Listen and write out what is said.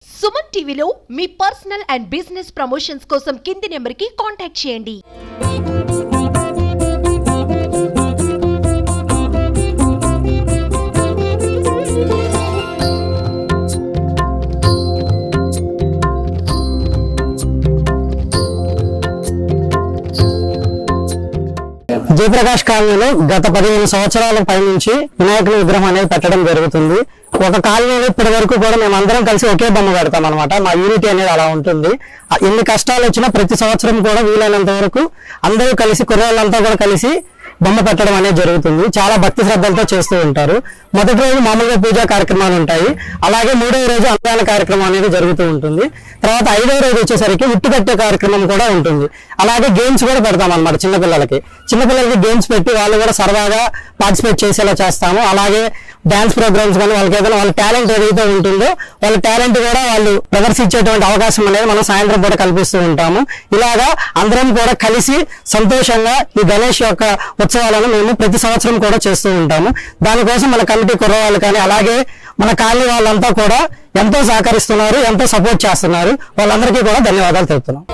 సుమన్ టీవీలో మీ personal and business promotions కోసం కింది నెంబర్కి కాంటాక్ట్ చేయండి. జయప్రకాష్ కాలనీలో గత 15 సంవత్సరాల పై నుంచి వినాయకుని విగ్రహం అనేది పెట్టడం జరుగుతుంది. ఒక కాలనీలో ఇప్పటి వరకు కూడా మేము అందరం కలిసి ఒకే బొమ్మ పెడతాం అనమాట. మా యూనిటీ అనేది అలా ఉంటుంది. ఎన్ని కష్టాలు వచ్చినా ప్రతి సంవత్సరం కూడా వీలైనంత వరకు అందరూ కలిసి కుర్రాళ్ళంతా కూడా కలిసి బొమ్మ పెట్టడం అనేది జరుగుతుంది. చాలా భక్తి శ్రద్ధలతో చేస్తూ ఉంటారు. మొదటి రోజు మామూలుగా పూజా కార్యక్రమాలు ఉంటాయి. అలాగే 3వ రోజు అన్నదాన కార్యక్రమం అనేది జరుగుతూ ఉంటుంది. తర్వాత 5వ రోజు వచ్చేసరికి ఉట్టు కట్టే కార్యక్రమం కూడా ఉంటుంది. అలాగే గేమ్స్ కూడా పెడతాం అనమాట. చిన్నపిల్లలకి గేమ్స్ పెట్టి వాళ్ళు కూడా సరదాగా పార్టిసిపేట్ చేసేలా చేస్తాము. అలాగే డాన్స్ ప్రోగ్రామ్స్ కానీ వాళ్ళకి ఏదైనా వాళ్ళ టాలెంట్ ఏదైతే ఉంటుందో వాళ్ళ టాలెంట్ కూడా వాళ్ళు ప్రదర్శించేటువంటి అవకాశం అనేది మనం సాయంత్రం పూట కల్పిస్తూ ఉంటాము. ఇలాగా అందరం కూడా కలిసి సంతోషంగా ఈ గణేష్ యొక్క ఉత్సవాలను మేము ప్రతి సంవత్సరం కూడా చేస్తూ ఉంటాము. దానికోసం మన కమిటీ కుర్రవాళ్ళు కానీ అలాగే మన కాలనీ వాళ్ళంతా కూడా ఎంతో సహకరిస్తున్నారు, ఎంతో సపోర్ట్ చేస్తున్నారు. వాళ్ళందరికీ కూడా ధన్యవాదాలు తెలుపుతున్నాం.